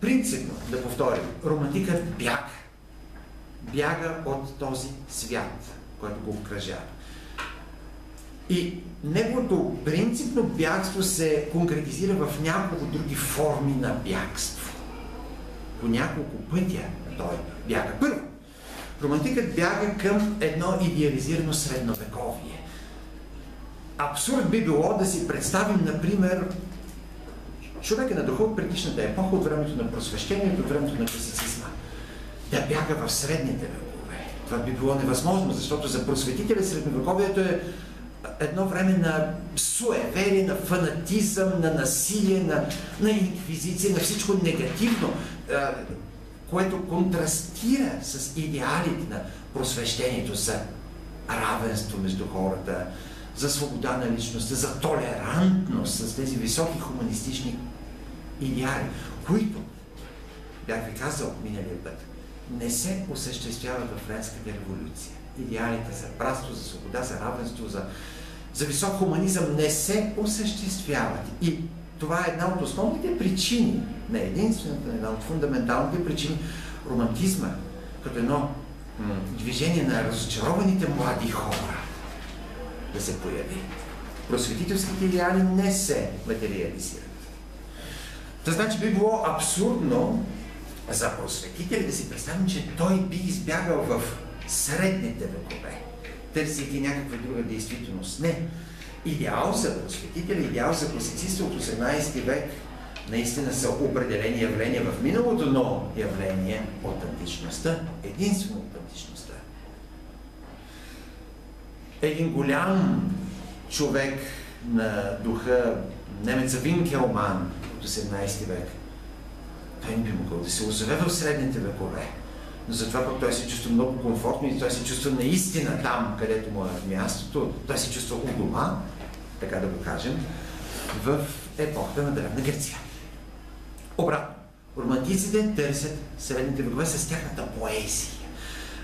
Принципно, да повторим, романтикът бяга. Бяга от този свят, който го обкръжава. И неговото принципно бягство се конкретизира в няколко други форми на бягство. По няколко пътя той бяга. Първо, романтикът бяга към едно идеализирано средновековие. Абсурд би било да си представим, например, човека на духа от предишната епоха, от времето на просвещението, от времето на класицизма, да бяга в средните векове. Това би било невъзможно, защото за просветителя средновековието е едно време на суеверие, на фанатизъм, на насилие, на инквизиция, на всичко негативно, което контрастира с идеалите на просвещението за равенство между хората, за свобода на личността, за толерантност с тези високи хуманистични идеали, които, бях ви казал миналия път, не се осъществяват в Френската революция. Идеалите за братство, за свобода, за равенство, за висок хуманизъм не се осъществяват. И това е една от основните причини, не единствената, една от фундаменталните причини романтизма, като едно движение на разочарованите млади хора да се появи. Просветителските идеали не се материализират. Това значи би било абсурдно за просветители да си представим, че той би избягал в средните векове, търсейки някаква друга действителност. Не. Идеал за просветители, идеал за класицисти от 18 век наистина са определени явления в миналото, но явление от античността, единствено от античността. Един голям човек на духа, немеца Винкелман от 18 век, той не би могъл да се озове в средните векове. Но затова пък той се чувства много комфортно и той се чувства наистина там, където му е мястото. Той се чувства у дома, така да го кажем, в епохата на Древна Гърция. Обратно, романтиците търсят средните векове с тяхната поезия.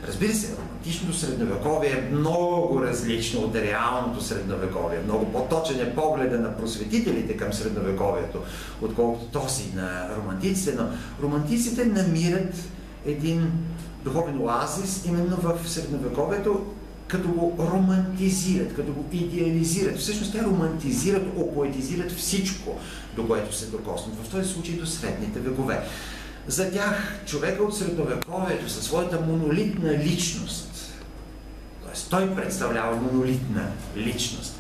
Разбира се, романтичното средновековие е много различно от реалното средновековие. Много по-точен е погледа на просветителите към средновековието, отколкото този на романтиците. Но романтиците намират един духовен оазис именно в средновековието, като го романтизират, като го идеализират. Всъщност те романтизират, опоетизират всичко, до което се докоснат. В този случай до средните векове. За тях човека от средновековието със своята монолитна личност, т.е. той представлява монолитна личност,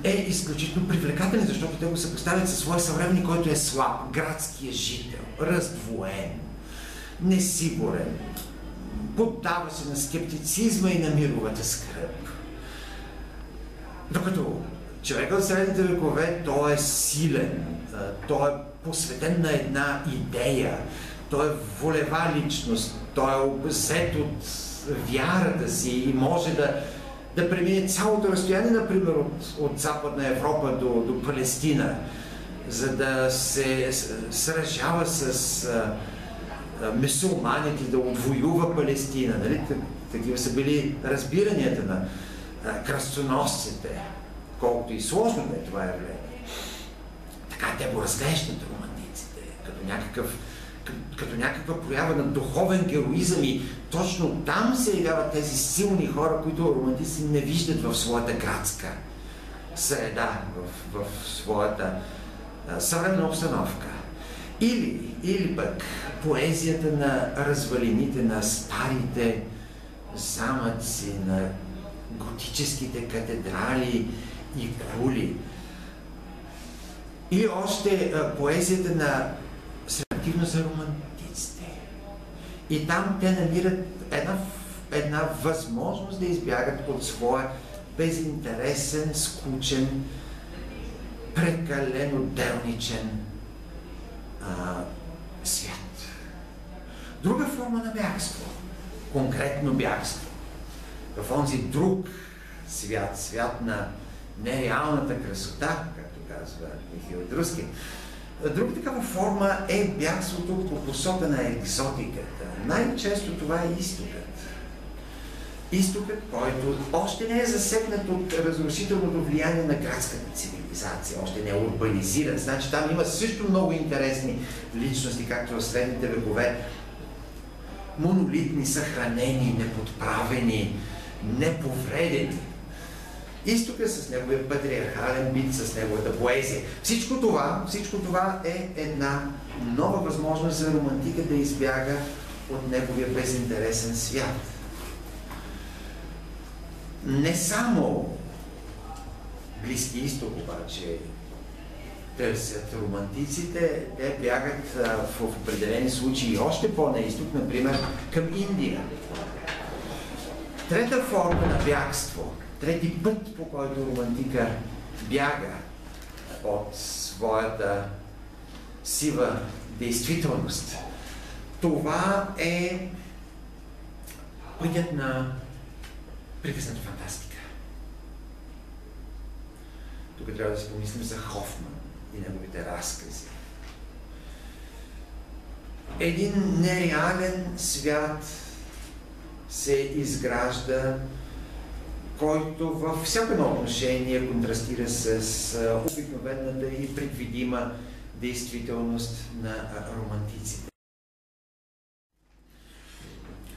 е изключително привлекателен, защото те го съпоставят със своя съвременник, който е слаб, градския жител, раздвоен, несигурен, поддава се на скептицизма и на мировата скръб. Докато човекът от средните векове, той е силен, той е посветен на една идея, той е волева личност, той е обзет от вярата си и може да премине цялото разстояние, например, от Западна Европа до Палестина, за да се сражава с мюсюлманите, да отвоюва Палестина. Нали? Такива са били разбиранията на кръстоносците, колкото и сложно е това явление. Така те го разглеждат романтиците, като някаква проява на духовен героизъм и точно там се явяват тези силни хора, които романтици не виждат в своята градска среда, в своята съвременна обстановка. Или пък поезията на развалините, на старите замъци, на готическите катедрали и кули. Или още поезията на средативно за романтиците. И там те намират една възможност да избягат от своя безинтересен, скучен, прекалено делничен свят. Друга форма на бягство, конкретно бягство, в онзи друг свят, свят на нереалната красота, както казва Михаил Друски. Друга такава форма е бягството по посока на екзотиката. Най-често това е изтокът. Изтокът, който още не е засегнат от разрушителното влияние на градската цивилизация, още не е урбанизиран. Значи там има също много интересни личности, както в средните векове. Монолитни, съхранени, неподправени, неповредени. Изтока с неговия патриархален бит, с неговата поезия. Всичко това е една нова възможност за романтика да избяга от неговия безинтересен свят. Не само Близки изток обаче търсят романтиците, те бягат в определени случаи още по-на изток, например към Индия. Трета форма на бягство, трети път, по който романтика бяга от своята сива действителност, това е пътят на приказната фантастика. Тук трябва да си помислим за Хофман и неговите разкази. Един нереален свят се изгражда, който във всяко едно отношение контрастира с обикновената и предвидима действителност на романтиците.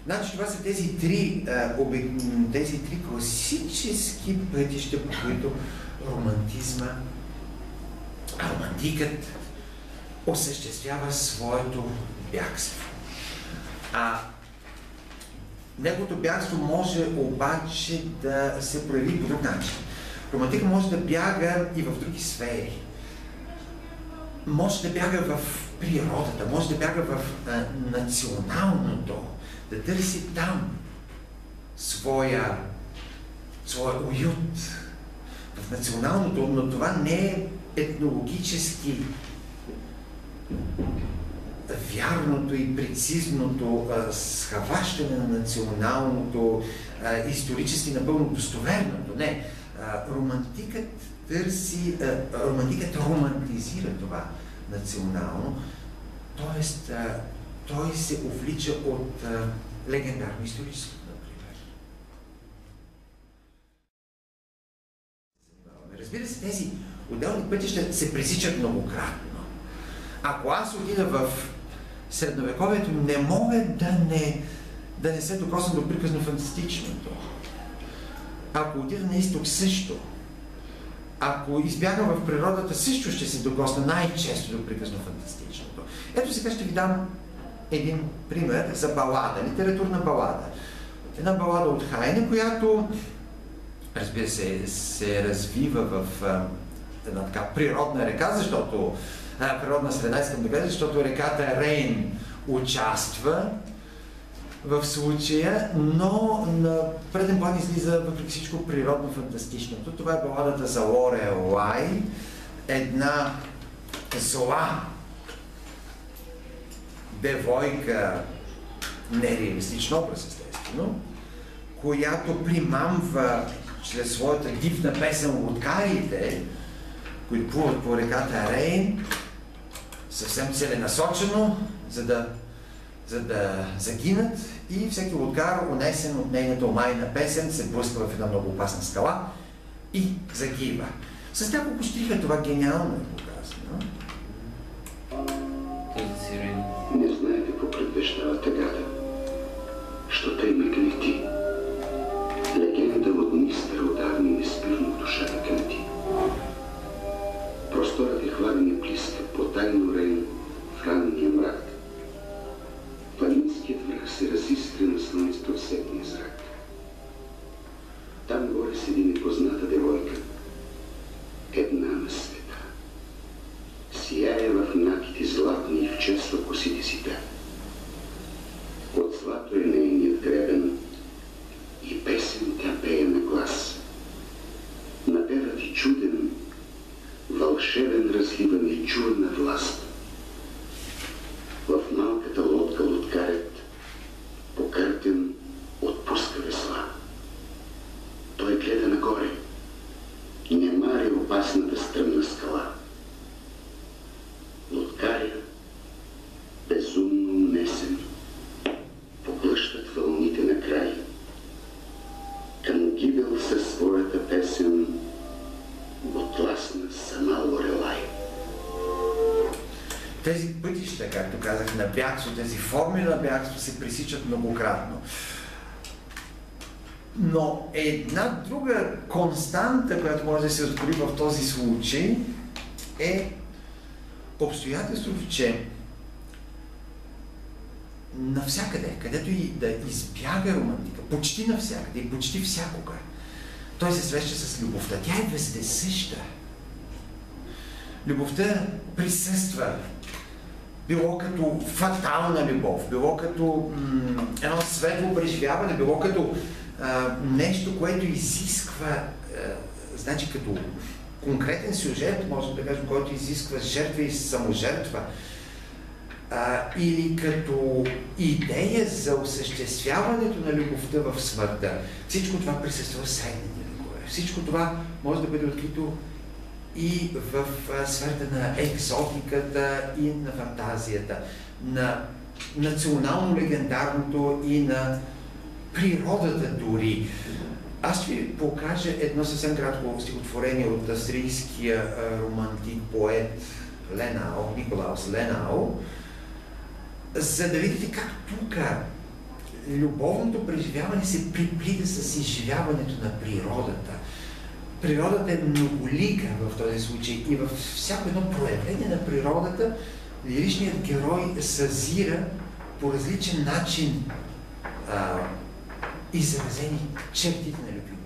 Значи това са тези три класически пътища, по които романтикът осъществява своето бягство. Неговото бягство може обаче да се прояви по друг начин. Романтикът може да бяга и в други сфери. Може да бяга в природата, може да бяга в националното, да търси там своя уют, в националното, но това не е етнологически вярното и прецизното схващане на националното, исторически напълно достоверното. Не. Романтикът романтизира това национално, т.е. той се увлича от легендарно историческото, например. Разбира се, тези отделни пътища се пресичат многократно. Ако аз отида в средновековието, не мога да не се докосна до приказно-фантастичното. Ако отида на изток, също. Ако избягам в природата, също ще се докосна най-често до приказно-фантастичното. Ето сега ще ви дам един пример за балада, литературна балада. Една балада от Хайне, която, разбира се развива в една така природна река, защото природна среда, искам да кажа, защото реката Рейн участва в случая, но на преден план излиза въпреки всичко природно-фантастичното. Това е баладата за Лорелай, една зла девойка, нереалистичен образ, естествено, която примамва чрез своята дивна песен лодкарите, които плуват по реката Рейн, съвсем целенасочено, за да загинат, и всеки лодкар, унесен от нейната омайна песен, се блъска в една много опасна скала и загива. С няколко щриха това гениално е показано. Не знае какво предвещава тъгата, що тъй ме гнети. Легенда от мистера отдавни не спирно в душа на кънти. Просторът е хладен и близка, потайно Рейн в ранния мрак. Планинският връх се разискри на слънцето в сетния зрак. Там горе седи непозната девойка, една на света. Сияе в наките златни и вчесва косите си тя. От злато е нейният гребен и песен тя пее на глас. Напева ти чуден, вълшебен, разливан и чудна власт. В малката лодка лодкарят, покъртен, отпуска весла. Той гледа нагоре, не мари опасната стръмна скала. Лодкаря, безумно унесен, поглъщат вълните на край. Тези пътища, както казах, на бягство, тези форми на бягство се пресичат многократно. Но една друга константа, която може да се открои в този случай, е обстоятелството, че навсякъде, където и да избяга романтика, почти навсякъде и почти всякога, той се среща с любовта. Тя е вездесъща. Любовта присъства. Било като фатална любов, било като едно светло преживяване, било като нещо, което изисква, значи като конкретен сюжет, можем да кажем, който изисква жертва и саможертва, или като идея за осъществяването на любовта в смъртта. Всичко това присъства в средните векове. Всичко това може да бъде открито и в сферата на екзотиката и на фантазията, на национално-легендарното и на природата дори. Аз ще ви покажа едно съвсем кратко стихотворение от австрийския романтик поет Ленау, Николаус Ленау, за да видите как тук любовното преживяване се приплита с изживяването на природата. Природата е многолика в този случай и във всяко едно проявление на природата лиричният герой съзира по различен начин изразени чертите на любовта.